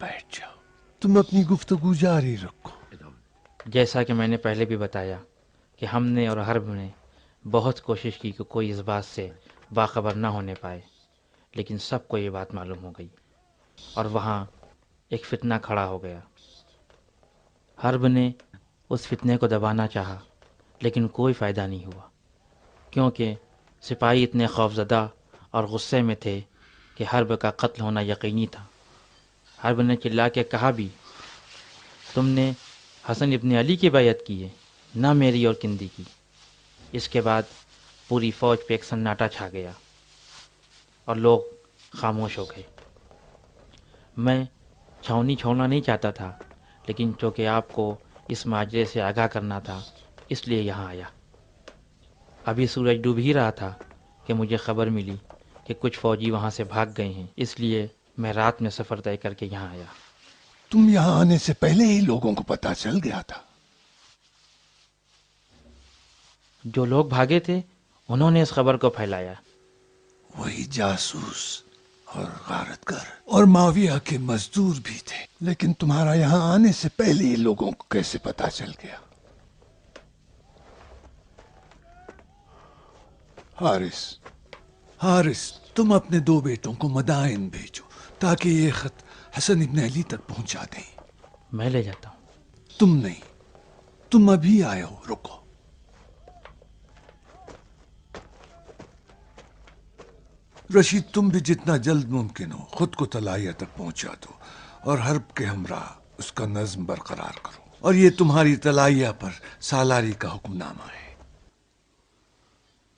بیٹھ جاؤ. تم اپنی گفتگو جاری رکھو. جیسا کہ میں نے پہلے بھی بتایا کہ ہم نے اور حرب نے بہت کوشش کی کہ کوئی اس بات سے باخبر نہ ہونے پائے، لیکن سب کو یہ بات معلوم ہو گئی اور وہاں ایک فتنہ کھڑا ہو گیا. حرب نے اس فتنے کو دبانا چاہا لیکن کوئی فائدہ نہیں ہوا، کیونکہ سپاہی اتنے خوفزدہ اور غصے میں تھے کہ حرب کا قتل ہونا یقینی تھا. حرب نے چلا کے کہا بھی، تم نے حسن ابن علی کی بیعت کی ہے، نہ میری اور کندی کی. اس کے بعد پوری فوج پہ ایک سناٹا چھا گیا اور لوگ خاموش ہو گئے. میں چھاؤنی چھوڑنا نہیں چاہتا تھا، لیکن چونکہ آپ کو اس ماجرے سے آگاہ کرنا تھا اس لیے یہاں آیا. ابھی سورج ڈوب ہی رہا تھا کہ مجھے خبر ملی کہ کچھ فوجی وہاں سے بھاگ گئے ہیں، اس لیے میں رات میں سفر طے کر کے یہاں آیا. تم یہاں آنے سے پہلے ہی لوگوں کو پتہ چل گیا تھا. جو لوگ بھاگے تھے انہوں نے اس خبر کو پھیلایا. وہی جاسوس اور غارت گر اور معاویہ کے مزدور بھی تھے، لیکن تمہارا یہاں آنے سے پہلے ہی لوگوں کو کیسے پتہ چل گیا؟ حارث، تم اپنے 2 بیٹوں کو مدائن بھیجو تاکہ یہ خط حسن ابن علی تک پہنچا دیں. میں لے جاتا ہوں. تم نہیں، تم ابھی آئے ہو، رکو. رشید، تم بھی جتنا جلد ممکن ہو خود کو طلائیہ تک پہنچا دو اور حرب کے ہمراہ اس کا نظم برقرار کرو. اور یہ تمہاری طلائیہ پر سالاری کا حکم نامہ ہے.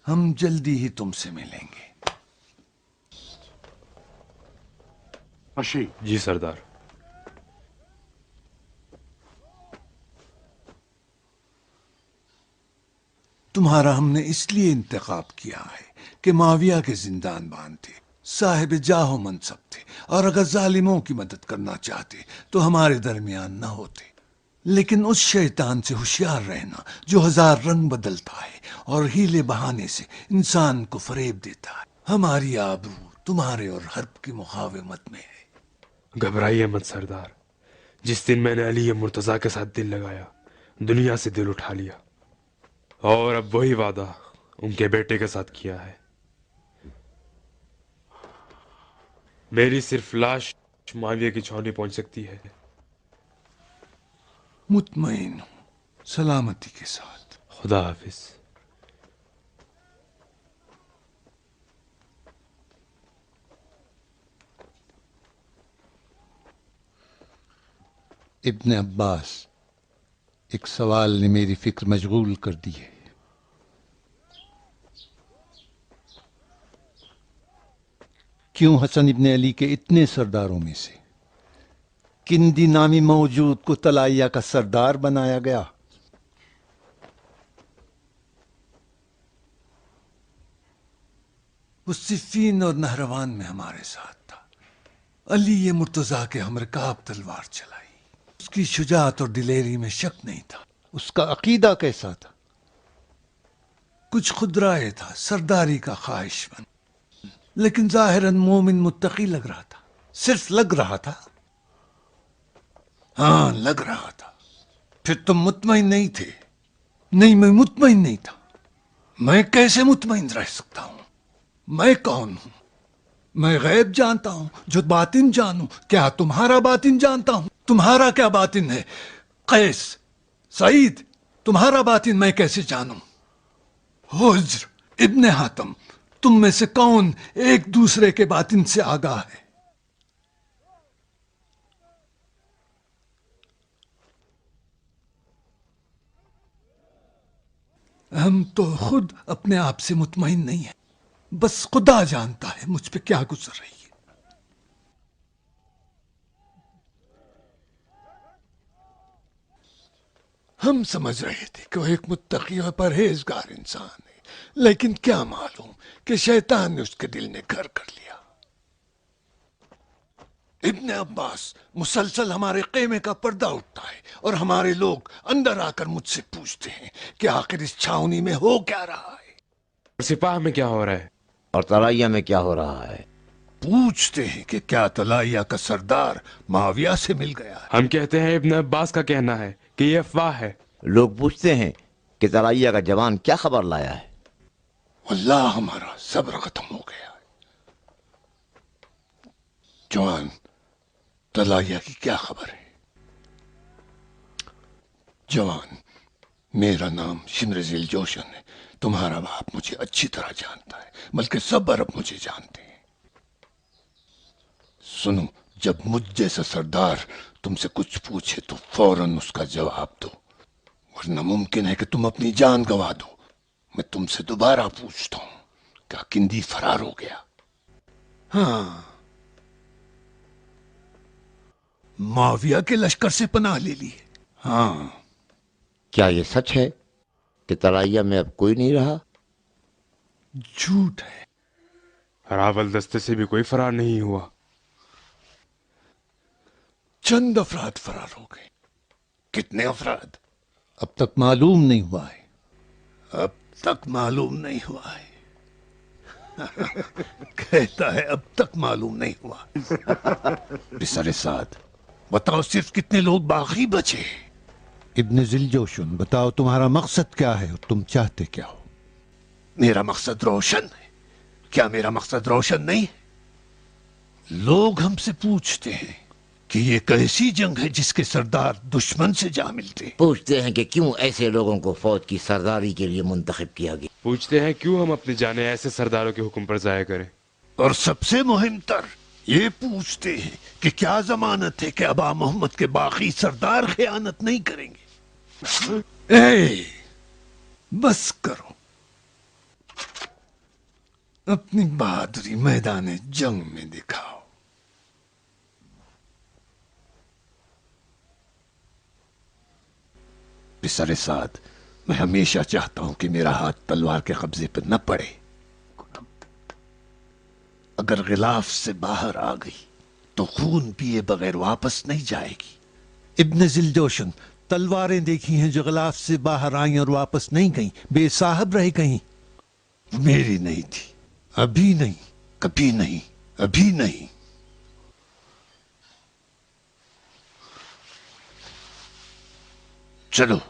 ہم جلدی ہی تم سے ملیں گے. جی سردار. تمہارا ہم نے اس لیے انتخاب کیا ہے کہ معاویہ کے زندان بان تھے، صاحب جاہ و منصب تھے، اور اگر ظالموں کی مدد کرنا چاہتے تو ہمارے درمیان نہ ہوتے. لیکن اس شیطان سے ہوشیار رہنا جو 1000 رنگ بدلتا ہے اور ہیلے بہانے سے انسان کو فریب دیتا ہے. ہماری آبرو تمہارے اور حرب کی مقاومت میں ہے. گھبرائیے مت سردار. جس دن میں نے علی مرتضیٰ کے ساتھ دل لگایا، دنیا سے دل اٹھا لیا، اور اب وہی وعدہ ان کے بیٹے کے ساتھ کیا ہے. میری صرف لاش معاویہ کی چھاؤنی پہنچ سکتی ہے. مطمئن ہوں، سلامتی کے ساتھ. خدا حافظ. ابن عباس، ایک سوال نے میری فکر مشغول کر دی ہے. کیوں حسن ابن علی کے اتنے سرداروں میں سے کندی نامی موجود کو طلائیہ کا سردار بنایا گیا؟ وہ صفین اور نہروان میں ہمارے ساتھ تھا. علی مرتضیٰ کے ہم رکاب تلوار چلائی. اس کی شجاعت اور دلیری میں شک نہیں تھا. اس کا عقیدہ کیسا تھا؟ کچھ خودرائے تھا، سرداری کا خواہش مند، لیکن ظاہراً مومن متقی لگ رہا تھا. صرف لگ رہا تھا. ہاں، لگ رہا تھا. پھر تم مطمئن نہیں تھے؟ نہیں، میں مطمئن نہیں تھا. میں کیسے مطمئن رہ سکتا ہوں؟ میں کون ہوں؟ میں غیب جانتا ہوں جو باطن جانوں. کیا تمہارا باطن جانتا ہوں؟ تمہارا کیا باطن ہے؟ قیس، سعید، تمہارا باطن میں کیسے جانوں؟ حجر، ابن حاتم، تم میں سے کون ایک دوسرے کے باطن سے آگاہ ہے؟ ہم تو خود اپنے آپ سے مطمئن نہیں ہیں. بس خدا جانتا ہے مجھ پہ کیا گزر رہی ہے. ہم سمجھ رہے تھے کہ وہ ایک متقی اور پرہیزگار انسان ہے، لیکن کیا معلوم کہ شیطان نے اس کے دل میں گھر کر لیا. ابن عباس، مسلسل ہمارے خیمے کا پردہ اٹھتا ہے اور ہمارے لوگ اندر آ کر مجھ سے پوچھتے ہیں کہ آخر اس چھاونی میں ہو کیا رہا ہے. اور سپاہ میں کیا ہو رہا ہے؟ اور طلائیہ میں کیا ہو رہا ہے؟ पूछते हैं कि क्या तलाइया का सरदार माविया से मिल गया है। हम कहते हैं इब्न अब्बास का कहना है कि ये अफवाह है। लोग पूछते हैं कि तलाइया का जवान क्या खबर लाया है। अल्लाह हमारा सब्र खत्म हो गया है। जवान तलाइया की क्या खबर है? जवान, मेरा नाम शिमरजिल जोशन है। तुम्हारा बाप मुझे अच्छी तरह जानता है, बल्कि सब अरब मुझे जानते हैं। सुनो, जब मुझ जैसा सरदार तुमसे कुछ पूछे तो फौरन उसका जवाब दो, वरना मुमकिन है कि तुम अपनी जान गंवा दो। मैं तुमसे दोबारा पूछता हूं, क्या किंदी फरार हो गया? हाँ, माविया के लश्कर से पनाह ले ली। हाँ। क्या ये सच है कि तलाइया में अब कोई नहीं रहा? झूठ है। रावल दस्ते से भी कोई फरार नहीं हुआ। चंद अफराद फरार हो गए। कितने अफराद? अब तक मालूम नहीं हुआ है। अब तक मालूम नहीं हुआ है। कहता है अब तक मालूम नहीं हुआ। बिसरे साद, बताओ सिर्फ कितने लोग बाकी बचे? इब्न जिलजोशन, बताओ तुम्हारा मकसद क्या है और तुम चाहते क्या हो? मेरा मकसद रोशन है। क्या मेरा मकसद रोशन नहीं है? लोग हमसे पूछते हैं कि ये कैसी जंग है जिसके सरदार दुश्मन से जा मिलते। पूछते हैं कि क्यों ऐसे लोगों को फौज की सरदारी के लिए मुंतखब किया गया। पूछते हैं क्यों हम अपनी जानें ऐसे सरदारों के हुक्म पर जाया करें। और सबसे मुहिमतर ये पूछते हैं कि क्या जमानत है कि अबा मोहम्मद के बाकी सरदार खयानत नहीं करेंगे। ए, बस करो, अपनी बहादुरी मैदान जंग में दिखाओ। बिसरे साथ, मैं हमेशा चाहता हूं कि मेरा हाथ तलवार के कब्जे पर न पड़े। अगर गिलाफ से बाहर आ गई तो खून पिए बगैर वापस नहीं जाएगी। इब्न जिलजोशन, तलवारें देखी हैं जो गिलाफ से बाहर आई और वापस नहीं गई, बेसाहब रह गई। मेरी नहीं थी, अभी नहीं, कभी नहीं, अभी नहीं। चलो।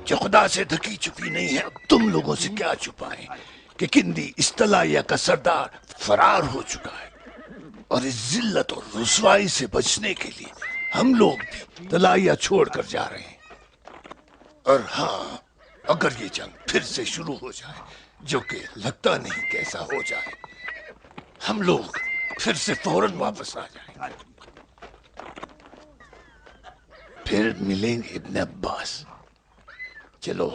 जो खुदा से धकी छुपी नहीं है, अब तुम लोगों से क्या छुपाएं कि किंदी इस तलाइया का सरदार फरार हो चुका है। और इस जिल्लत और रुसवाई से बचने के लिए हम लोग भी तलाइया छोड़कर जा रहे हैं। और हाँ, अगर ये जंग फिर से शुरू हो जाए, जो कि लगता नहीं कैसा हो जाए, हम लोग फिर से फौरन वापस आ जाएंगे। फिर मिलेंगे इब्न अब्बास। चलो।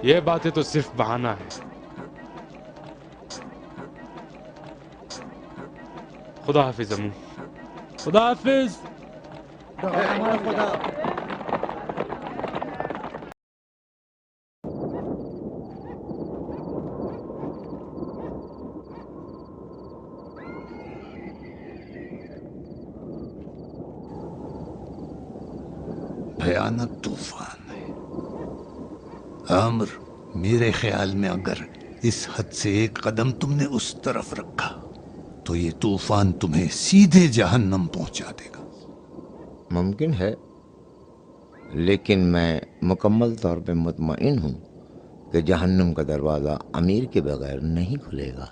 یہ باتیں تو صرف بہانہ ہے. خدا حافظ امو. خدا حافظ. بھیانک طوفان ہے عامر. میرے خیال میں اگر اس حد سے ایک قدم تم نے اس طرف رکھا تو یہ طوفان تمہیں سیدھے جہنم پہنچا دے گا. ممکن ہے، لیکن میں مکمل طور پہ مطمئن ہوں کہ جہنم کا دروازہ امیر کے بغیر نہیں کھلے گا.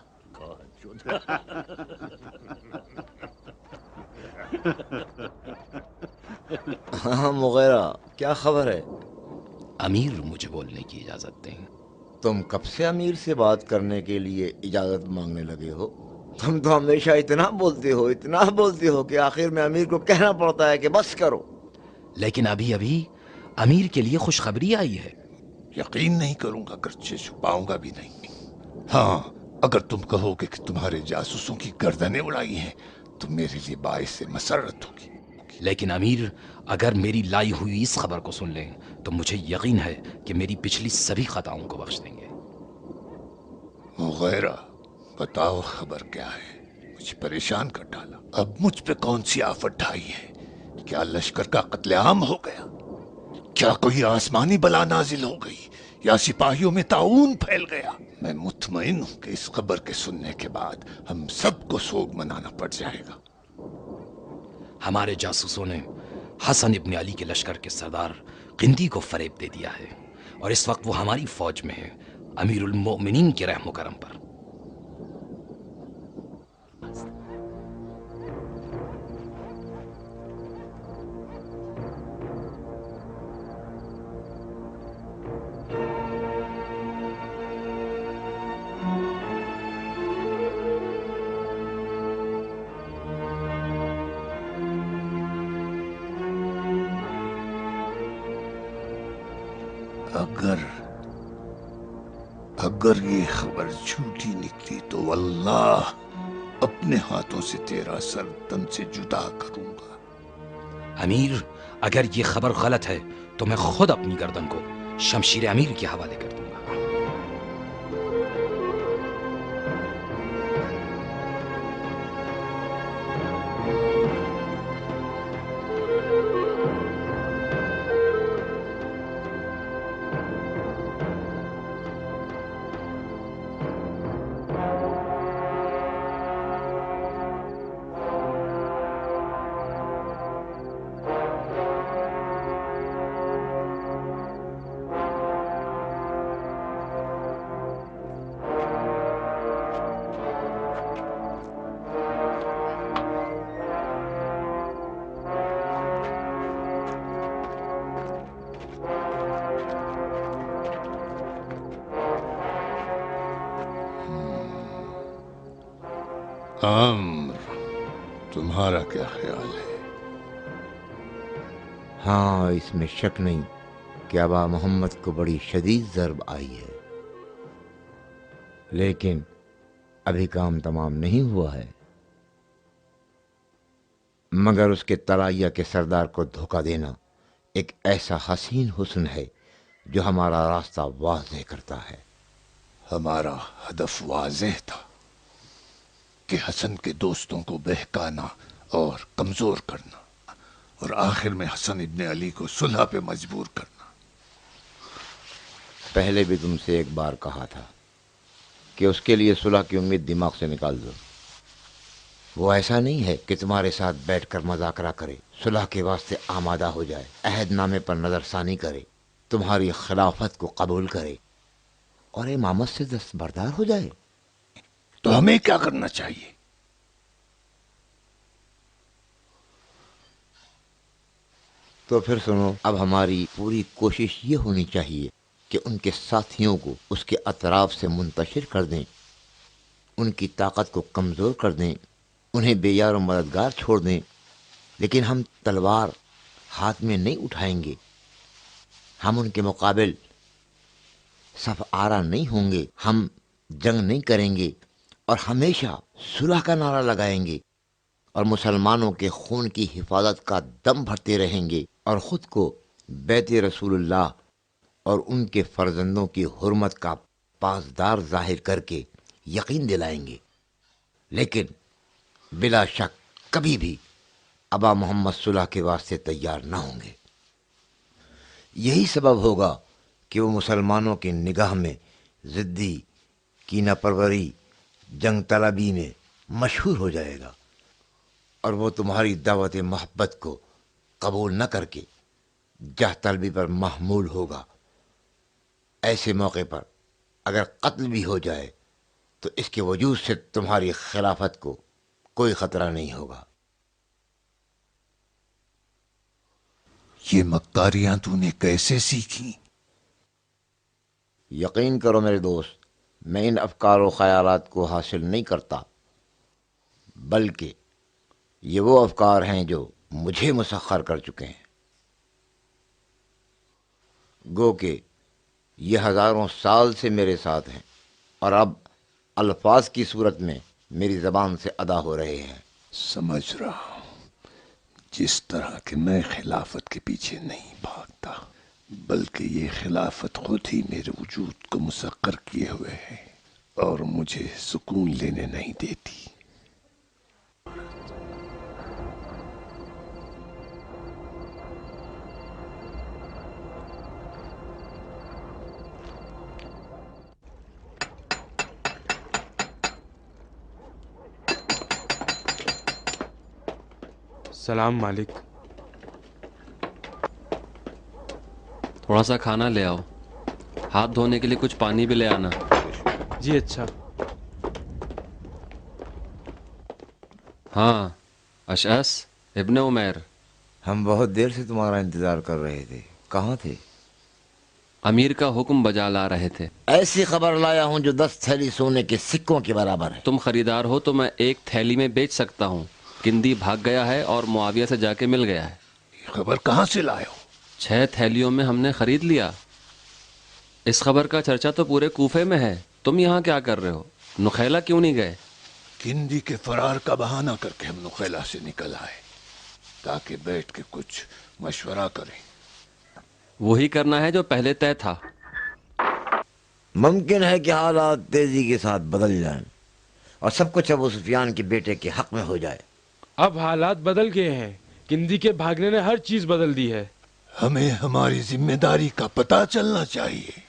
ہاں مغیرہ، کیا خبر ہے؟ امیر مجھے بولنے کی اجازت دیں. تم کب سے امیر سے بات کرنے کے لیے اجازت مانگنے لگے ہو؟ تم تو ہمیشہ اتنا بولتے ہو کہ آخر میں امیر کو کہنا پڑتا ہے کہ بس کرو. لیکن ابھی امیر کے لیے خوشخبری آئی ہے. یقین نہیں کروں گا، اگرچہ چھپاؤں گا بھی نہیں. ہاں، اگر تم کہو گے کہ تمہارے جاسوسوں کی گردنیں اڑائی ہیں تو میرے لیے باعث مسرت ہوگی. لیکن امیر اگر میری لائی ہوئی اس خبر کو سن لیں تو مجھے یقین ہے کہ میری پچھلی سبھی خطاؤں کو بخش دیں گے. مغیرہ، بتاؤ خبر کیا ہے؟ مجھے پریشان کر ڈالا. اب مجھ پہ کون سی آفت ڈھائی ہے؟ کیا لشکر کا قتل عام ہو گیا؟ کیا کوئی آسمانی بلا نازل ہو گئی یا سپاہیوں میں طاعون پھیل گیا؟ میں مطمئن ہوں کہ اس خبر کے سننے کے بعد ہم سب کو سوگ منانا پڑ جائے گا. ہمارے جاسوسوں نے حسن ابن علی کے لشکر کے سردار قندی کو فریب دے دیا ہے اور اس وقت وہ ہماری فوج میں ہے، امیر المؤمنین کے رحم و کرم پر. اگر یہ خبر جھوٹی نکلی تو واللہ اپنے ہاتھوں سے تیرا سر تن سے جدا کروں گا. امیر اگر یہ خبر غلط ہے تو میں خود اپنی گردن کو شمشیر امیر کے حوالے کر دوں گا. عامر، تمہارا کیا خیال ہے؟ ہاں، اس میں شک نہیں کہ آبا محمد کو بڑی شدید ضرب آئی ہے، لیکن ابھی کام تمام نہیں ہوا ہے. مگر اس کے طلائیہ کے سردار کو دھوکہ دینا ایک ایسا حسین حسن ہے جو ہمارا راستہ واضح کرتا ہے. ہمارا ہدف واضح تھا کہ حسن کے دوستوں کو بہکانا اور کمزور کرنا، اور آخر میں حسن ابن علی کو صلح پہ مجبور کرنا. پہلے بھی تم سے ایک بار کہا تھا کہ اس کے لیے صلح کی امید دماغ سے نکال دو. وہ ایسا نہیں ہے کہ تمہارے ساتھ بیٹھ کر مذاکرہ کرے، صلح کے واسطے آمادہ ہو جائے، عہد نامے پر نظر ثانی کرے، تمہاری خلافت کو قبول کرے اور امامت سے دستبردار ہو جائے. تو ہمیں کیا کرنا چاہیے؟ تو پھر سنو، اب ہماری پوری کوشش یہ ہونی چاہیے کہ ان کے ساتھیوں کو اس کے اطراف سے منتشر کر دیں، ان کی طاقت کو کمزور کر دیں، انہیں بے یار و مددگار چھوڑ دیں. لیکن ہم تلوار ہاتھ میں نہیں اٹھائیں گے، ہم ان کے مقابل सफ आरा नहीं होंगे, हम जंग नहीं करेंगे और हमेशा सुलह का नारा लगाएंगे और मुसलमानों के खून की हिफाजत का दम भरते रहेंगे और ख़ुद को बैत रसूलुल्लाह और उनके फर्जंदों की हुर्मत का पासदार जाहिर करके यकीन दिलाएंगे। लेकिन बिला शक कभी भी अबा मोहम्मद सुलह के वास्ते तैयार न होंगे। यही सबब होगा कि वो मुसलमानों की निगाह में ज़िद्दी, कीना परवरी, जंग तलबी में मशहूर हो जाएगा और वो तुम्हारी दावत मोहब्बत को कबूल न करके जह तलबी पर महमूल होगा। ऐसे मौके पर अगर कत्ल भी हो जाए तो इसके वजूद से तुम्हारी खिलाफत को कोई खतरा नहीं होगा। ये मक्कारियां तूने कैसे सीखी? यकीन करो मेरे दोस्त, मैं इन अफकार व ख़यालात को हासिल नहीं करता, बल्कि ये वो अफकार हैं जो मुझे मुसख्खर कर चुके हैं। गो के ये हज़ारों साल से मेरे साथ हैं और अब अल्फाज की सूरत में मेरी ज़बान से अदा हो रहे हैं। समझ रहा हूं, जिस तरह कि मैं खिलाफत के पीछे नहीं भागता, बल्कि ये खिलाफत खुद ही मेरे वजूद को मुसक्कर किए हुए है और मुझे सुकून लेने नहीं देती। सलाम मालिक। थोड़ा सा खाना ले आओ, हाथ धोने के लिए कुछ पानी भी ले आना। जी अच्छा। हाँ, अशअस इब्ने उमैर, हम बहुत देर से तुम्हारा इंतज़ार कर रहे थे, कहाँ थे? अमीर का हुक्म बजा ला रहे थे। ऐसी खबर लाया हूँ जो 10 थैली सोने के सिक्कों के बराबर है। तुम खरीदार हो तो मैं एक थैली में बेच सकता हूँ। किंदी भाग गया है और मुआविया से जाके मिल गया है। ये खबर कहाँ से लाए हो? 6 थैलियों में हमने खरीद लिया। इस खबर का चर्चा तो पूरे कूफे में है। तुम यहाँ क्या कर रहे हो? नुखैला क्यों नहीं गए? किंदी के फरार का बहाना करके हम नुखैला से निकल आए ताकि बैठ के कुछ मशवरा करें। वही करना है जो पहले तय था। मुमकिन है कि हालात तेजी के साथ बदल जाएं और सब कुछ अबू सुफियान के बेटे के हक में हो जाए। अब हालात बदल गए हैं। किंदी के भागने ने हर चीज बदल दी है। हमें हमारी जिम्मेदारी का पता चलना चाहिए।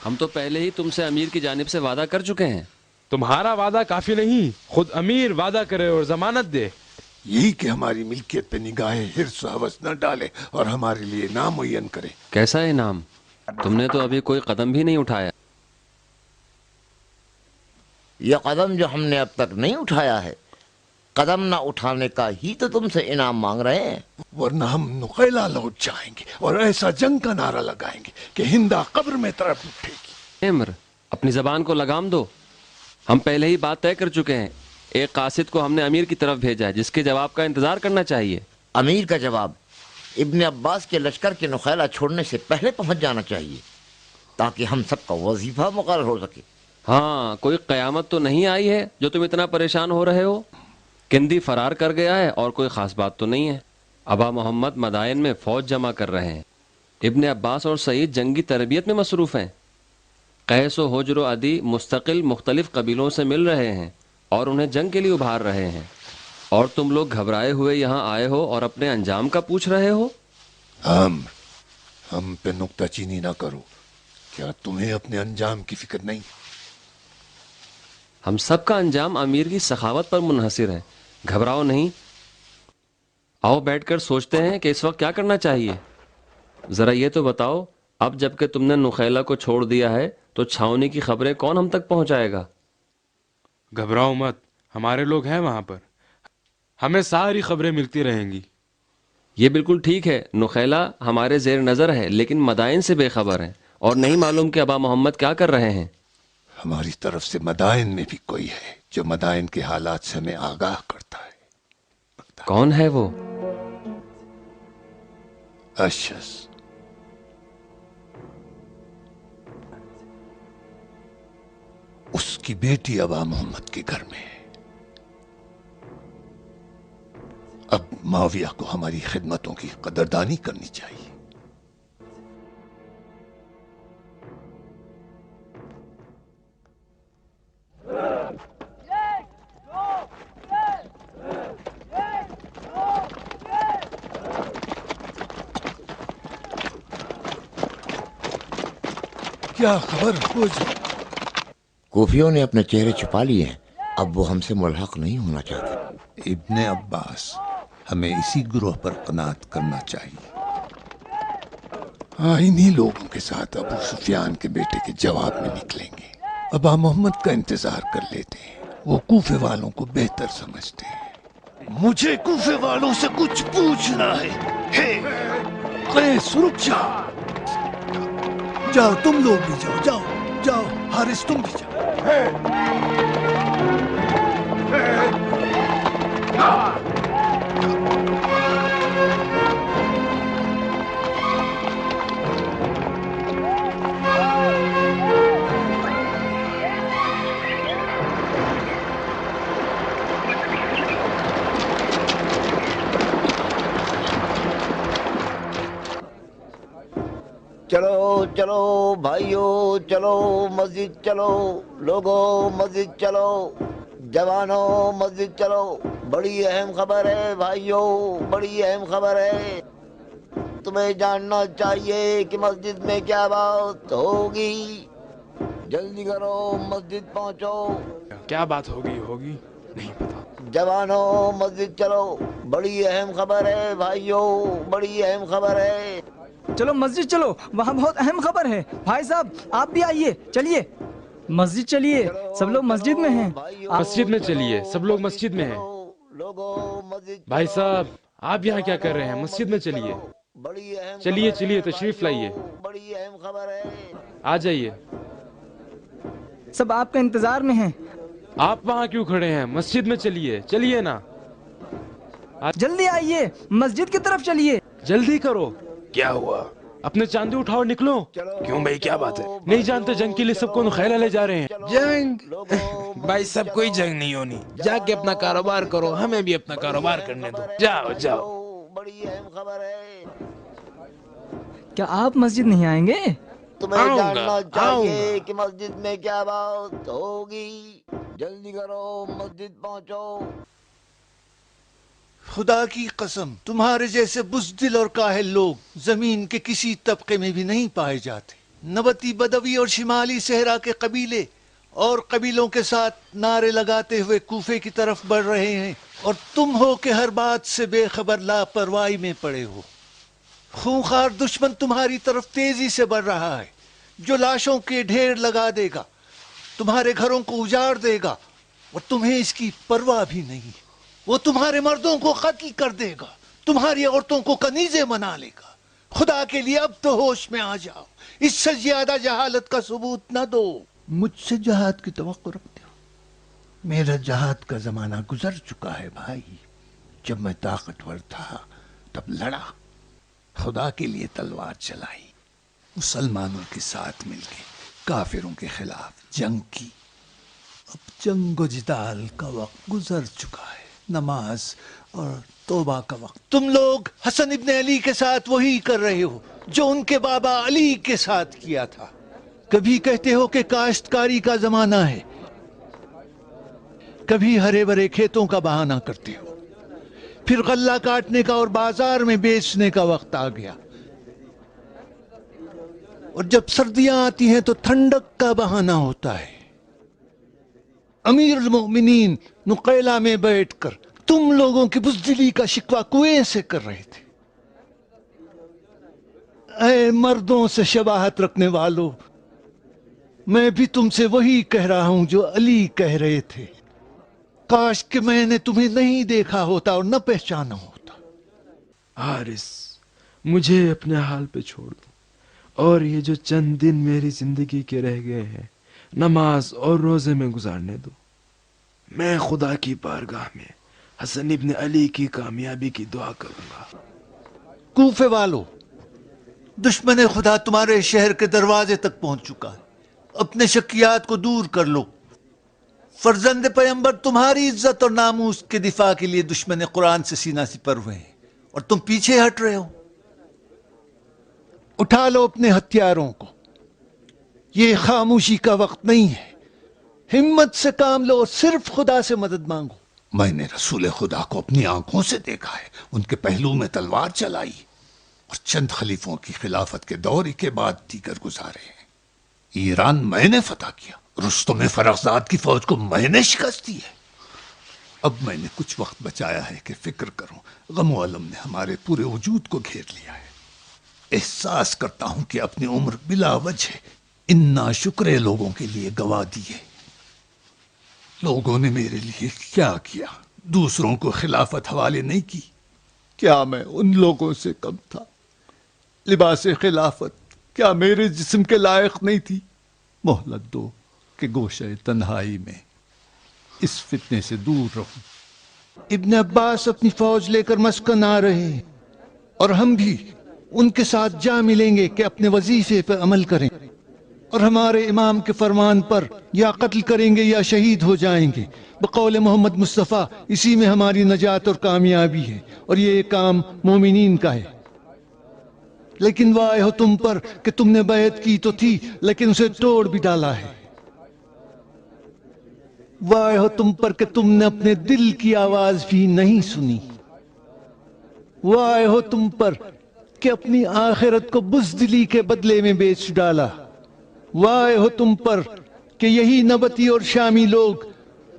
हम तो पहले ही तुमसे अमीर की जानिब से वादा कर चुके हैं। तुम्हारा वादा काफी नहीं, खुद अमीर वादा करे और जमानत दे। यही कि हमारी मिल्कियत पे निगाहें हिर्स हवस न डाले और हमारे लिए नाम मुय्यन करे। कैसा इनाम? तुमने तो अभी कोई कदम भी नहीं उठाया। यह कदम जो हमने अब तक नहीं उठाया है, कदम न उठाने का ही तो तुमसे इनाम मांग रहे हैं। वरना हम नुकैला लौट जाएंगे और ऐसा जंग का नारा लगाएंगे कि हिंदा कब्र में तरफ उठेगी। इम्र, अपनी जबान को लगाम दो। हम पहले ही बात तय कर चुके हैं। एक कासिद को हमने अमीर की तरफ भेजा है जिसके जवाब का इंतजार करना चाहिए। अमीर का जवाब इब्ने अब्बास के लश्कर के नुखैला छोड़ने से पहले पहुंच जाना चाहिए ताकि हम सबका वजीफा मुकर्रर हो सके। हाँ, कोई कयामत तो नहीं आई है जो तुम इतना परेशान हो रहे हो। किंदी फरार कर गया है और कोई खास बात तो नहीं है। अबा मोहम्मद मदायन में फौज जमा कर रहे हैं। इब्ने अब्बास और सईद जंगी तरबियत में मसरूफ़ हैं। कैस व हुज्र व अदी मुस्तकिल मुख्तलिफ कबीलों से मिल रहे हैं और उन्हें जंग के लिए उभार रहे हैं। और तुम लोग घबराए हुए यहाँ आए हो और अपने अंजाम का पूछ रहे हो। हम पे नुक्ताचीनी ना करो। क्या तुम्हें अपने अंजाम की फिक्र नहीं? हम सब का अंजाम अमीर की सखावत पर मुनहसिर है। घबराओ नहीं। आओ बैठकर सोचते हैं कि इस वक्त क्या करना चाहिए। ज़रा ये तो बताओ, अब जबकि तुमने नुखैला को छोड़ दिया है तो छावनी की खबरें कौन हम तक पहुंचाएगा? घबराओ मत, हमारे लोग हैं वहां पर। हमें सारी खबरें मिलती रहेंगी। ये बिल्कुल ठीक है। नुखैला हमारे जेर नज़र है लेकिन मदाइन से बेखबर है और नहीं मालूम कि अबा मोहम्मद क्या कर रहे हैं। हमारी तरफ से मदाइन में भी कोई है जो मदाइन के हालात से हमें आगाह करता है। कौन है वो? अशस। की बेटी अबा मोहम्मद के घर में है। अब माविया को हमारी खिदमतों की कदरदानी करनी चाहिए। क्या खबर हो जाए? कूफियों ने अपने चेहरे छुपा लिए हैं, अब वो हमसे मुल्हक नहीं होना चाहते। इब्ने अब्बास, हमें इसी ग्रोह पर कनात करना चाहिए। हाँ, इन्हीं लोगों के साथ अबू सुफियान के बेटे के जवाब में निकलेंगे। अबा मोहम्मद का इंतजार कर लेते हैं, वो कूफे वालों को बेहतर समझते हैं। मुझे कूफे वालों से कुछ पूछना है। कैस, रुक जाओ। जाओ, तुम लोग भी जाओ, जाओ जाओ। हारिस, तुम भी जाओ। चलो चलो भाइयों, चलो मस्जिद चलो, लोगों मस्जिद चलो, जवानों मस्जिद चलो। बड़ी अहम खबर है भाइयों, बड़ी अहम खबर है। तुम्हें जानना चाहिए कि मस्जिद में क्या बात होगी। जल्दी करो, मस्जिद पहुंचो। क्या बात होगी नहीं पता। जवानों मस्जिद चलो, बड़ी अहम खबर है भाइयों, बड़ी अहम खबर है। चलो मस्जिद चलो, वहाँ बहुत अहम खबर है। भाई साहब आप भी आइए, चलिए मस्जिद चलिए, सब लोग मस्जिद में हैं। मस्जिद में चलिए, सब लोग मस्जिद में हैं। भाई साहब आप यहाँ क्या कर रहे हैं? मस्जिद में चलिए, चलिए चलिए, तशरीफ लाइए, बड़ी अहम खबर है। आ जाइए। सब आपका इंतजार में हैं। आप वहाँ क्यों खड़े हैं? मस्जिद में चलिए, चलिए ना, जल्दी आइए, मस्जिद की तरफ चलिए। जल्दी करो। क्या हुआ? अपने चांदी उठाओ, निकलो। क्यों भाई, क्या बात है? नहीं जानते जंग के लिए सबको खैला ले जा रहे हैं। जंग? भाई सब कोई जंग नहीं होनी, जाके अपना कारोबार करो, हमें भी अपना कारोबार करने दो। जाओ जाओ। बड़ी अहम खबर है। क्या आप मस्जिद नहीं आएंगे? तुम्हें जानना चाहिए कि मस्जिद में क्या बात होगी। जल्दी करो, मस्जिद पहुंचो। खुदा की कसम, तुम्हारे जैसे बुज़दिल और काहिल लोग जमीन के किसी तबके में भी नहीं पाए जाते। नबती, बदवी और शिमाली सहरा के कबीले और कबीलों के साथ नारे लगाते हुए कूफे की तरफ बढ़ रहे हैं, और तुम हो कि हर बात से बेखबर लापरवाही में पड़े हो। खूंखार दुश्मन तुम्हारी तरफ तेजी से बढ़ रहा है, जो लाशों के ढेर लगा देगा, तुम्हारे घरों को उजाड़ देगा, और तुम्हें इसकी परवाह भी नहीं। वो तुम्हारे मर्दों को कत्ल कर देगा, तुम्हारी औरतों को कनीजे बना लेगा। खुदा के लिए अब तो होश में आ जाओ, इससे ज्यादा जहालत का सबूत न दो। मुझसे जहाद की तवक्को रखते हो? मेरा जहाद का जमाना गुजर चुका है भाई। जब मैं ताकतवर था तब लड़ा, खुदा के लिए तलवार चलाई, मुसलमानों के साथ मिलकर काफिरों के खिलाफ जंग की। अब जंग जिदाल का वक्त गुजर चुका है, नमाज और तौबा का वक्त। तुम लोग हसन इब्ने अली के साथ वही कर रहे हो जो उनके बाबा अली के साथ किया था। कभी कहते हो कि काश्तकारी का जमाना है, कभी हरे भरे खेतों का बहाना करते हो, फिर गल्ला काटने का और बाजार में बेचने का वक्त आ गया, और जब सर्दियां आती हैं तो ठंडक का बहाना होता है। अमीरुल मोमिनीन नुकैला में बैठकर तुम लोगों की बुज़दिली का शिकवा कुएं से कर रहे थे। ऐ मर्दों से शबाहत रखने वालों, मैं भी तुमसे वही कह रहा हूं जो अली कह रहे थे। काश कि मैंने तुम्हें नहीं देखा होता और न पहचाना होता। हारिस, मुझे अपने हाल पे छोड़ दो, और ये जो चंद दिन मेरी जिंदगी के रह गए हैं नमाज और रोजे में गुजारने दो। मैं खुदा की बारगाह में हसन इब्ने अली की कामयाबी की दुआ करूंगा। कूफे वालों, दुश्मन खुदा तुम्हारे शहर के दरवाजे तक पहुंच चुका है। अपने शक्कियात को दूर कर लो, फर्जंद पैगंबर तुम्हारी इज्जत और नामूस के दिफा के लिए दुश्मन कुरान से सीना सिपर हुए हैं और तुम पीछे हट रहे हो। उठा लो अपने हथियारों को, ये खामोशी का वक्त नहीं है। हिम्मत से काम लो और सिर्फ खुदा से मदद मांगो। मैंने रसूल खुदा को अपनी आंखों से देखा है, उनके पहलू में तलवार चलाई और चंद खलीफों की खिलाफत के दौर के बाद दीगर गुजारे हैं। ईरान मैंने फतह किया, रुस्तुम फरख्जाद की फौज को मैंने शिकस्त दी है। अब मैंने कुछ वक्त बचाया है कि फिक्र करूं। गम अलम ने हमारे पूरे वजूद को घेर लिया है। एहसास करता हूं कि अपनी उम्र बिला वजह इन नाशुक्रे लोगों के लिए गवा दी है। लोगों ने मेरे लिए क्या किया, दूसरों को खिलाफत हवाले नहीं की। क्या मैं उन लोगों से कम था? लिबास खिलाफत क्या मेरे जिस्म के लायक नहीं थी? मोहलत दो कि गोशे तन्हाई में इस फितने से दूर रहूं। इब्न अब्बास अपनी फौज लेकर मस्कन आ रहे हैं और हम भी उनके साथ जा मिलेंगे कि अपने वजीफे पर अमल करें और हमारे इमाम के फरमान पर या कत्ल करेंगे या शहीद हो जाएंगे। बकौल मोहम्मद मुस्तफ़ा इसी में हमारी नजात और कामयाबी है और ये काम मोमिनीन का है। लेकिन वाह हो तुम पर कि तुमने बैत की तो थी लेकिन उसे तोड़ भी डाला है। वाह हो तुम पर कि तुमने अपने दिल की आवाज भी नहीं सुनी। वाह हो तुम पर कि अपनी आखिरत को बुज़दिली के बदले में बेच डाला। वाह हो तुम पर कि यही नबती और शामी लोग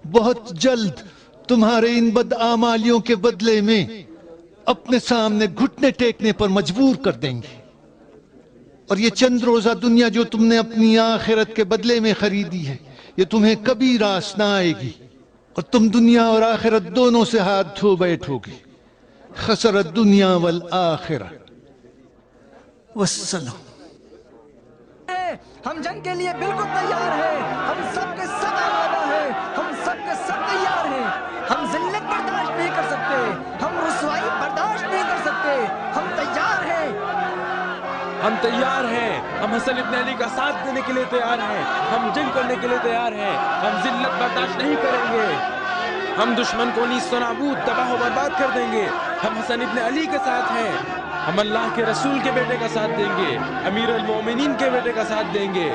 बहुत जल्द तुम्हारे इन बदआमालियों के बदले में अपने सामने घुटने टेकने पर मजबूर कर देंगे। और ये चंद रोजा दुनिया जो तुमने अपनी आखिरत के बदले में खरीदी है, ये तुम्हें कभी रास ना आएगी और तुम दुनिया और आखिरत दोनों से हाथ धो बैठोगे। खसरत दुनिया वल आखिरा। वस्सलाम। हम जंग के लिए बिल्कुल तैयार हैं। हम सब के सब आमादा हैं। हम सब के सब तैयार हैं। हम जिल्लत बर्दाश्त नहीं कर सकते। हम रुसवाई बर्दाश्त नहीं कर सकते। हम तैयार हैं। हम तैयार हैं। हम हसन इब्न अली का साथ देने के लिए तैयार हैं। हम जंग करने के लिए तैयार हैं। हम जिल्लत बर्दाश्त नहीं करेंगे। हम दुश्मन को नीस्त व नाबूद तबाह व बर्बाद कर देंगे। हम हसन इब्न अली के साथ हैं। हम अल्लाह के रसूल के बेटे का साथ देंगे, अमीर अल मोमिनीन के बेटे का साथ देंगे।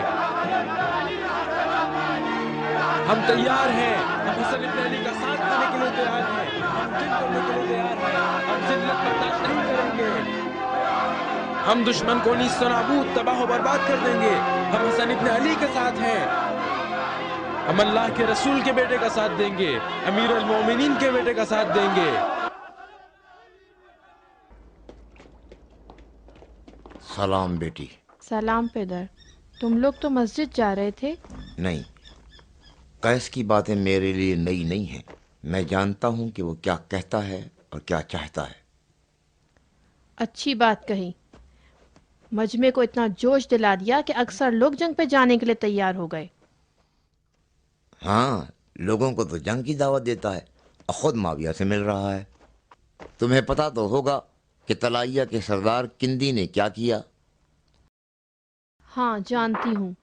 हम तैयार हैं। हम हसन इब्न अली का साथ देने के लिए तैयार हैं। हम जंग करने के लिए तैयार हैं। हम जिल्लत बर्दाश्त नहीं करेंगे। हम दुश्मन को नीस्त व नाबूद तबाह व बर्बाद कर देंगे। हम हसन इब्न अली के साथ हैं। हम अल्लाह के रसूल के बेटे का साथ देंगे, अमीर अल मोमिनीन के बेटे का साथ देंगे। सलाम बेटी। सलाम पेदर। तुम लोग तो मस्जिद जा रहे थे? नहीं, कैस की बातें मेरे लिए नई नहीं हैं। मैं जानता हूं कि वो क्या कहता है और क्या चाहता है। अच्छी बात कही। मजमे को इतना जोश दिला दिया कि अक्सर लोग जंग पे जाने के लिए तैयार हो गए। हाँ, लोगों को तो जंग की दावत देता है और खुद माविया से मिल रहा है। तुम्हें पता तो होगा कि तलाइया के सरदार किंदी ने क्या किया। हाँ, जानती हूँ।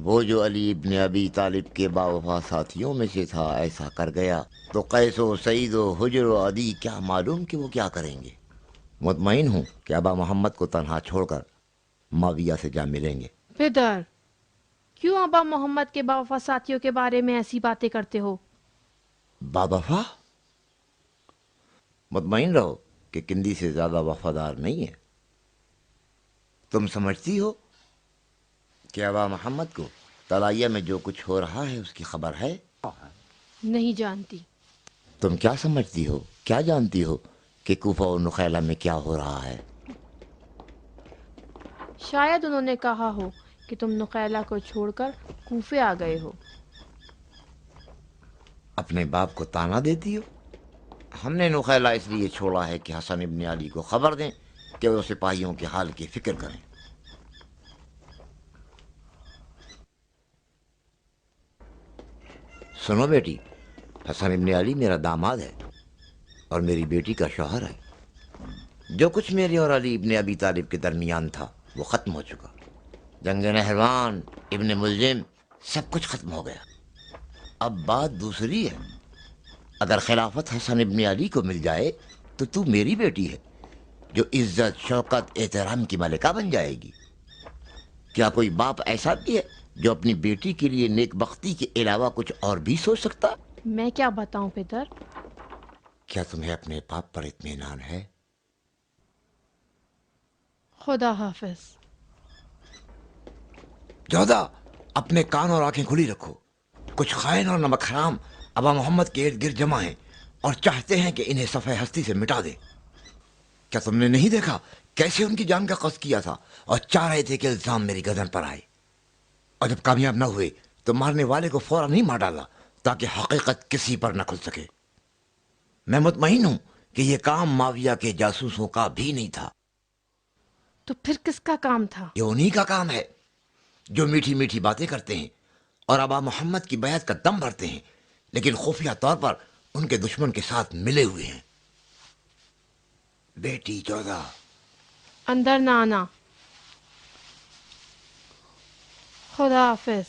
वो जो अली इब्न अबी तालिब के बावफा साथियों में से था, ऐसा कर गया तो कैसो सईदो हुजरो अदी क्या मालूम कि वो क्या करेंगे। मुतमईन हूँ कि अबा मोहम्मद को तन्हा छोड़कर माविया से जा मिलेंगे। पेदर, क्यों अबा मोहम्मद के बावफा साथियों के बारे में ऐसी बातें करते हो? बावफा? मुतमईन रहो कि किंदी से ज्यादा वफादार नहीं है। तुम समझती हो कि अबा मोहम्मद को तलाइया में जो कुछ हो रहा है उसकी खबर है? नहीं जानती। तुम क्या समझती हो, क्या जानती हो कि कूफा और नुखैला में क्या हो रहा है? शायद उन्होंने कहा हो कि तुम नुखैला को छोड़कर कूफे आ गए हो। अपने बाप को ताना देती हो। हमने नुखैला इसलिए छोड़ा है कि हसन इब्न अली को खबर दें कि वो सिपाहियों के हाल की फिक्र करें। सुनो बेटी, हसन इब्न अली मेरा दामाद है और मेरी बेटी का शौहर है। जो कुछ मेरे और अली इब्न अबी तालिब के दरमियान था वो ख़त्म हो चुका। जंग नहरवान, इब्न मुलजिम, सब कुछ खत्म हो गया। अब बात दूसरी है, अगर खिलाफत हसन इब्न अली को मिल जाए तो तू मेरी बेटी है, जो इज्जत, शौकत, एहतराम की मलिका बन जाएगी। क्या कोई बाप ऐसा भी है जो अपनी बेटी के लिए नेक बख्ती के अलावा कुछ और भी सोच सकता? मैं क्या बताऊं पितर? क्या तुम्हें अपने बाप पर इत्मीनान है? खुदा हाफिज। जोधा, अपने कान और आंखें खुली रखो। कुछ खाइन और नमक हराम अबा मोहम्मद के इर्द गिर्द जमा हैं और चाहते हैं कि इन्हें सफ़े हस्ती से मिटा दें। क्या तुमने नहीं देखा कैसे उनकी जान का कस्द किया था और चाह रहे थे कि इल्जाम मेरी गर्दन पर आए, और जब कामयाब न हुए तो मारने वाले को फौरन ही मार डाला ताकि हकीकत किसी पर न खुल सके। मैं मुतमईन हूं कि यह काम माविया के जासूसों का भी नहीं था। तो फिर किसका काम था? ये उन्हीं का काम है जो मीठी मीठी बातें करते हैं और अबा मोहम्मद की बैत का दम भरते हैं, लेकिन खुफिया तौर पर उनके दुश्मन के साथ मिले हुए हैं। बेटी जोधा, अंदर ना आना। खुदा हाफिज।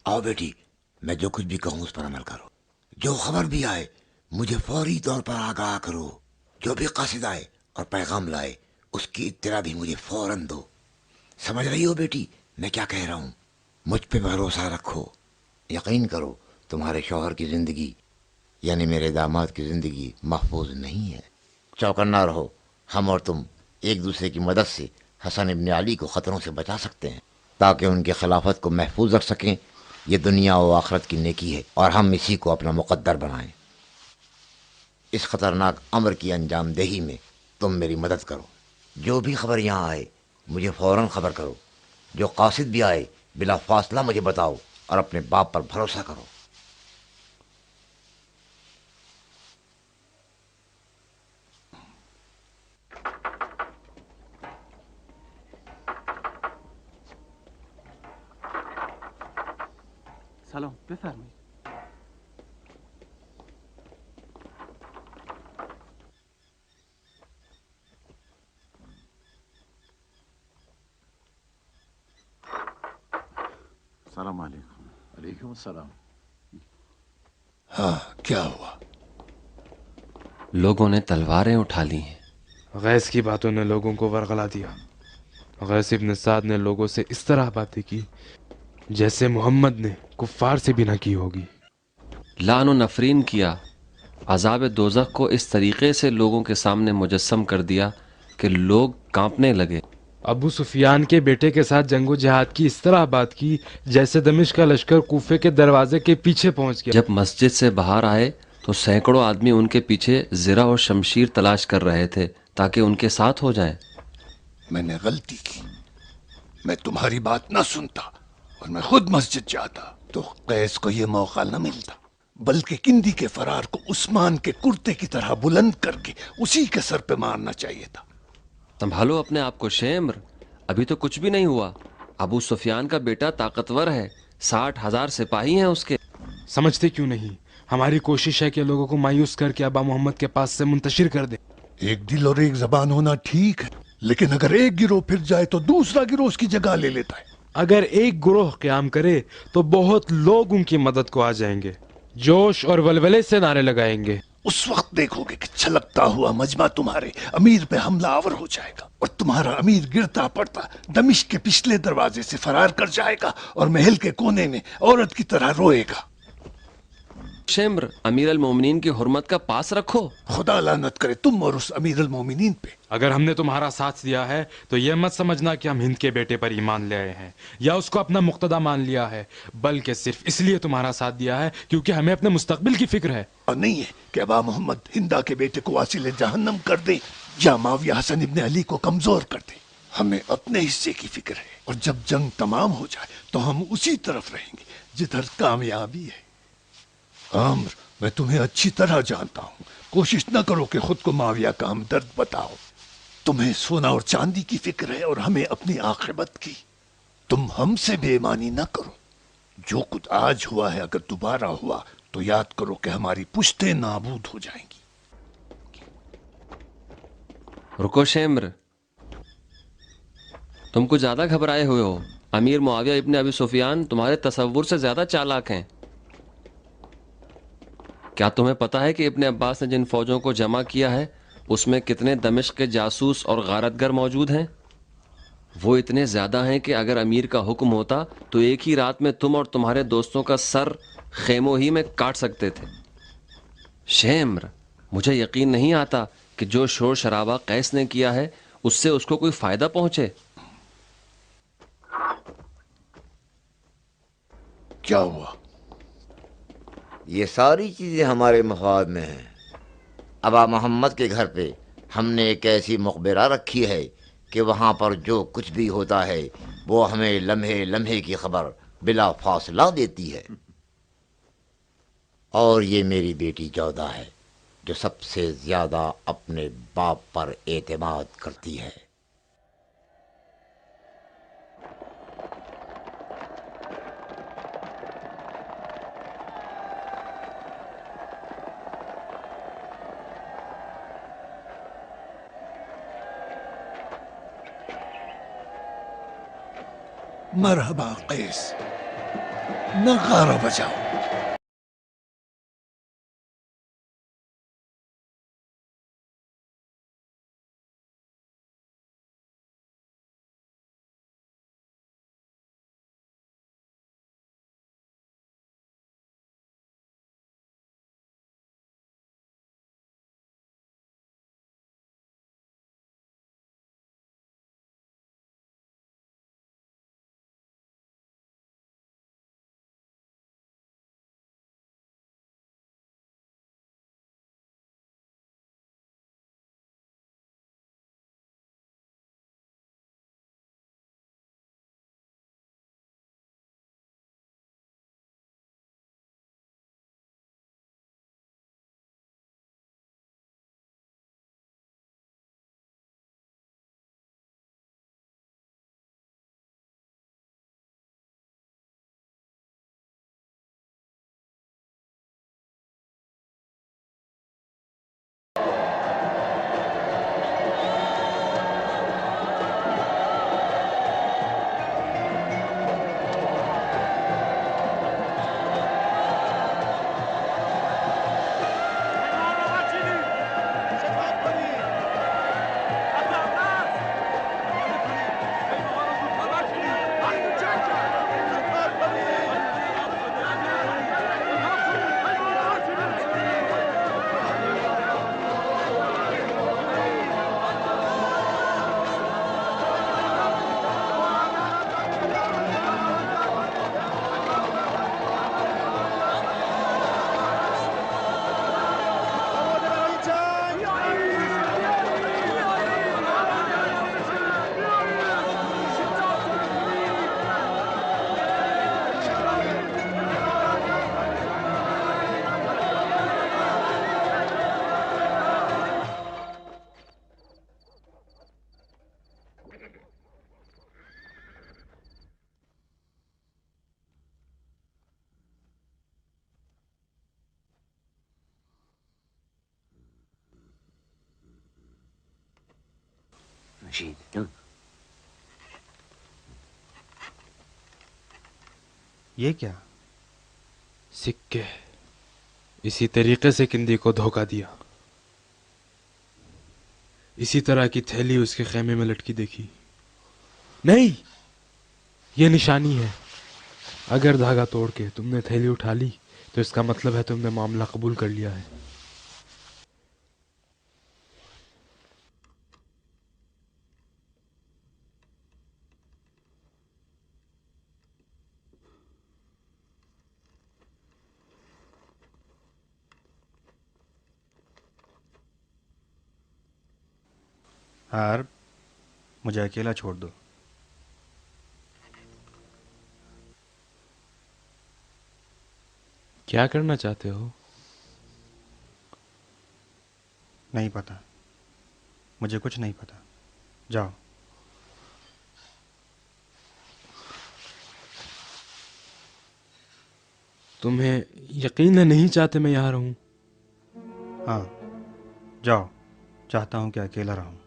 आओ बेटी, मैं जो कुछ भी कहूं उस पर अमल करो। जो खबर भी आए मुझे फौरी तौर पर आगाह करो। जो भी कासिद आए और पैगाम लाए उसकी इत्तला भी मुझे फौरन दो। समझ रही हो बेटी मैं क्या कह रहा हूं? मुझ पे भरोसा रखो। यकीन करो तुम्हारे शौहर की जिंदगी यानी मेरे दामाद की जिंदगी महफूज नहीं है। चौकन्ना रहो, हम और तुम एक दूसरे की मदद से हसन इब्न अली को खतरों से बचा सकते हैं ताकि उनकी खिलाफत को महफूज रख सकें। ये दुनिया और आखिरत की नेकी है और हम इसी को अपना मुकद्दर बनाएं। इस खतरनाक अमर की अंजाम देही में तुम मेरी मदद करो। जो भी खबर यहाँ आए मुझे फौरन खबर करो। जो कासिद भी आए बिला फासला मुझे बताओ और अपने बाप पर भरोसा करो। سلام بفرمایید. सलाम अलैकुम। अलैकुम सलाम। हाँ, क्या हुआ? लोगों ने तलवारें उठा ली हैं। गैस की बातों ने लोगों को वरगला दिया। गैस इब्न साद ने लोगों से इस तरह बातें की जैसे मोहम्मद ने कुफ्फार से भी ना की होगी। लानो नफरीन किया। अज़ाब दोज़ख को इस तरीके से लोगों के सामने मुजस्सम कर दिया कि लोग कांपने लगे। अबू सुफियान के बेटे के साथ जंगो जिहाद की इस तरह बात की जैसे दमिश्क का लश्कर कूफे के दरवाजे के पीछे पहुंच गया। जब मस्जिद से बाहर आए तो सैकड़ों आदमी उनके पीछे ज़रा और शमशीर तलाश कर रहे थे ताकि उनके साथ हो जाएं। मैंने गलती की। मैं तुम्हारी बात न सुनता और मैं खुद मस्जिद जाता तो कैस को यह मौका न मिलता, बल्कि किंदी के फरार को उस्मान के कुर्ते की तरह बुलंद करके उसी के सर पे मारना चाहिए था। संभालो अपने आप को शेम्र, अभी तो कुछ भी नहीं हुआ। अबू सुफियान का बेटा ताकतवर है, 60,000 सिपाही हैं उसके। समझते क्यों नहीं? हमारी कोशिश है कि लोगों को मायूस करके अबा मोहम्मद के पास से मुंतशिर कर दे। एक दिल और एक जबान होना ठीक है, लेकिन अगर एक गिरोह फिर जाए तो दूसरा गिरोह उसकी जगह ले लेता है। अगर एक गिरोह क़याम करे तो बहुत लोग उनकी मदद को आ जाएंगे, जोश और वलवले से नारे लगाएंगे। उस वक्त देखोगे कि छलकता हुआ मजमा तुम्हारे अमीर पे हमला आवर हो जाएगा और तुम्हारा अमीर गिरता पड़ता दमिश्क के पिछले दरवाजे से फरार कर जाएगा और महल के कोने में औरत की तरह रोएगा। शेम्र, अमीर अल मोमिनीन की हुर्मत का पास रखो। खुदा लानत करे तुम और उस अमीर अल मोमिनीन पे। अगर हमने तुम्हारा साथ दिया है तो यह मत समझना कि हम हिंद के बेटे पर ईमान ले आए हैं या उसको अपना मुक्तदा मान लिया है, बल्कि सिर्फ इसलिए तुम्हारा साथ दिया है क्योंकि हमें अपने मुस्तकबिल की फिक्र है। और नहीं है कि अबा मोहम्मद हिंदा के बेटे को वासिल जहन्नम कर दे या माविया हसन इब्न अली को कमजोर कर दे। हमें अपने हिस्से की फिक्र है और जब जंग तमाम हो जाए तो हम उसी तरफ रहेंगे जिधर कामयाबी है। आम्र, मैं तुम्हें अच्छी तरह जानता हूँ। कोशिश न करो कि खुद को माविया का हमदर्द बताओ। तुम्हें सोना और चांदी की फिक्र है और हमें अपनी आखिरत की। तुम हमसे बेईमानी न करो। जो कुछ आज हुआ है अगर दोबारा हुआ तो याद करो कि हमारी पुश्तें नाबूद हो जाएंगी। रुको शेम्र, तुम कुछ ज्यादा घबराए हुए हो। अमीर मुआविया इब्ने अबी सुफियान तुम्हारे तसव्वुर से ज्यादा चालाक हैं। क्या तुम्हें पता है कि इब्ने अब्बास ने जिन फौजों को जमा किया है उसमें कितने दमिश्क के जासूस और गारतगर मौजूद हैं? वो इतने ज्यादा हैं कि अगर अमीर का हुक्म होता तो एक ही रात में तुम और तुम्हारे दोस्तों का सर खेमों ही में काट सकते थे। शेम्र, मुझे यकीन नहीं आता कि जो शोर शराबा कैस ने किया है उससे उसको कोई फायदा पहुंचे। क्या हुआ? ये सारी चीजें हमारे मफाद में हैं। अबा मोहम्मद के घर पे हमने एक ऐसी मुखबिरा रखी है कि वहाँ पर जो कुछ भी होता है वो हमें लम्हे लम्हे की खबर बिला फासला देती है। और ये मेरी बेटी जौदा है जो सबसे ज्यादा अपने बाप पर एतमाद करती है। मरहबा कैस, नगारा बजाओ। ये क्या? सिक्के। इसी तरीके से किंदी को धोखा दिया। इसी तरह की थैली उसके खेमे में लटकी देखी। नहीं, ये निशानी है। अगर धागा तोड़ के तुमने थैली उठा ली तो इसका मतलब है तुमने मामला कबूल कर लिया है। हार्ब, मुझे अकेला छोड़ दो। क्या करना चाहते हो? नहीं पता, मुझे कुछ नहीं पता। जाओ। تمہیں یقین نہیں چاہتے میں یہاں رہوں؟ ہاں جاؤ، چاہتا ہوں کہ اکیلا رہوں۔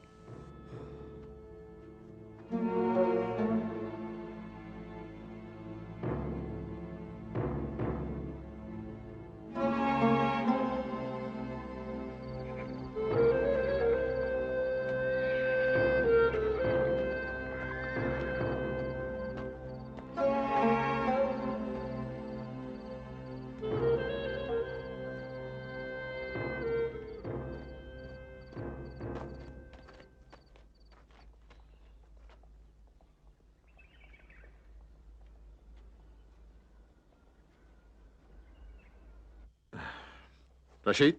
رشید،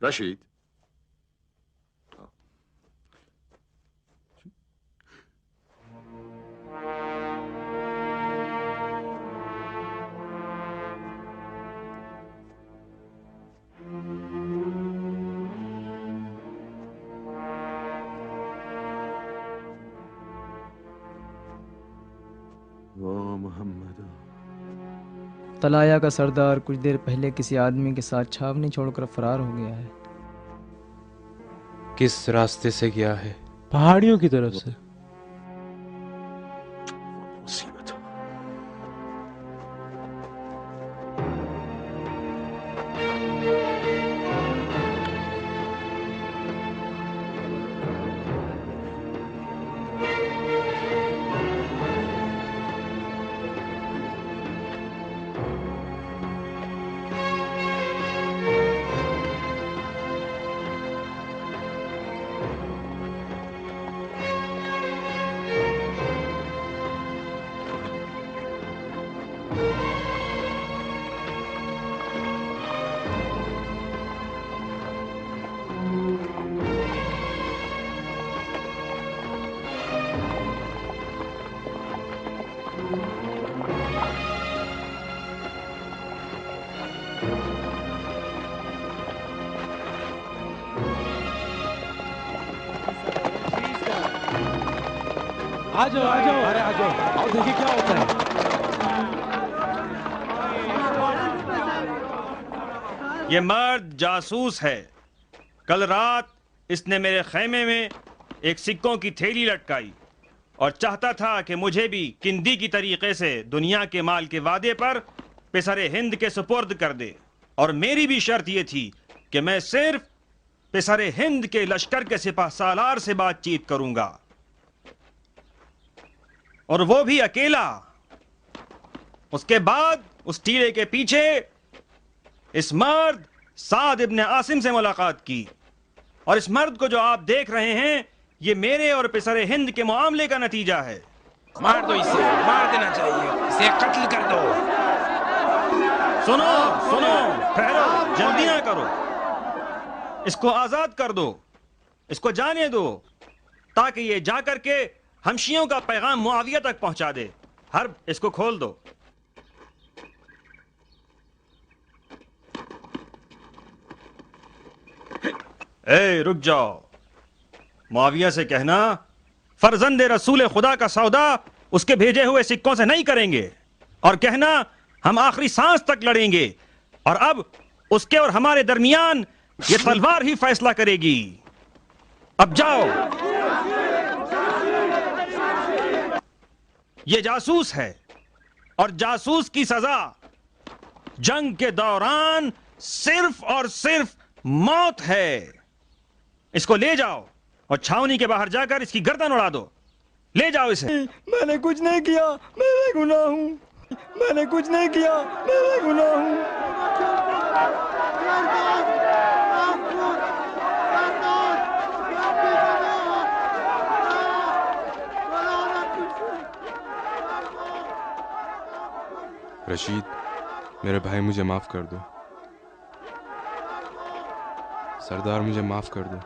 رشید، طلایا کا سردار کچھ دیر پہلے کسی آدمی کے ساتھ چھاونی چھوڑ کر فرار ہو گیا ہے۔ کس راستے سے گیا ہے؟ پہاڑیوں کی طرف سے۔ مصیبت۔ آ جاؤ آ جاؤ، ارے آ جاؤ، آؤ دیکھیں کیا ہوتا ہے۔ یہ مرد جاسوس ہے۔ کل رات اس نے میرے خیمے میں ایک سکوں کی تھیلی لٹکائی اور چاہتا تھا کہ مجھے بھی کندی کی طریقے سے دنیا کے مال کے وعدے پر پسر ہند کے سپرد کر دے، اور میری بھی شرط یہ تھی کہ میں صرف پسر ہند کے لشکر کے سپہ سالار سے بات چیت کروں گا، اور وہ بھی اکیلا۔ اس کے بعد اس ٹیلے کے پیچھے اس مرد سعد ابن عاصم سے ملاقات کی، اور اس مرد کو جو آپ دیکھ رہے ہیں یہ میرے اور پسر ہند کے معاملے کا نتیجہ ہے۔ مار دو اسے، مار دینا چاہیے، اسے قتل کر دو۔ سنو سنو، ٹھہرو، جلدی نہ کرو، اس کو آزاد کر دو، اس کو جانے دو، تاکہ یہ جا کر کے ہمشیوں کا پیغام معاویہ تک پہنچا دے۔ حرب، اس کو کھول دو۔ اے رک جاؤ، معاویہ سے کہنا فرزند رسول خدا کا سودا اس کے بھیجے ہوئے سکوں سے نہیں کریں گے، اور کہنا ہم آخری سانس تک لڑیں گے، اور اب اس کے اور ہمارے درمیان یہ تلوار ہی فیصلہ کرے گی۔ اب جاؤ۔ یہ جاسوس ہے، اور جاسوس کی سزا جنگ کے دوران صرف اور صرف موت ہے۔ اس کو لے جاؤ اور چھاونی کے باہر جا کر اس کی گردن اڑا دو۔ لے جاؤ اسے۔ میں نے کچھ نہیں کیا، میں بے گناہ ہوں، میں نے کچھ نہیں کیا، میں بے گناہ ہوں۔ رشید، میرے بھائی مجھے معاف کر دو۔ سردار مجھے معاف کر دو،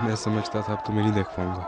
میں سمجھتا تھا اب تمہیں نہیں دیکھ پاؤں گا۔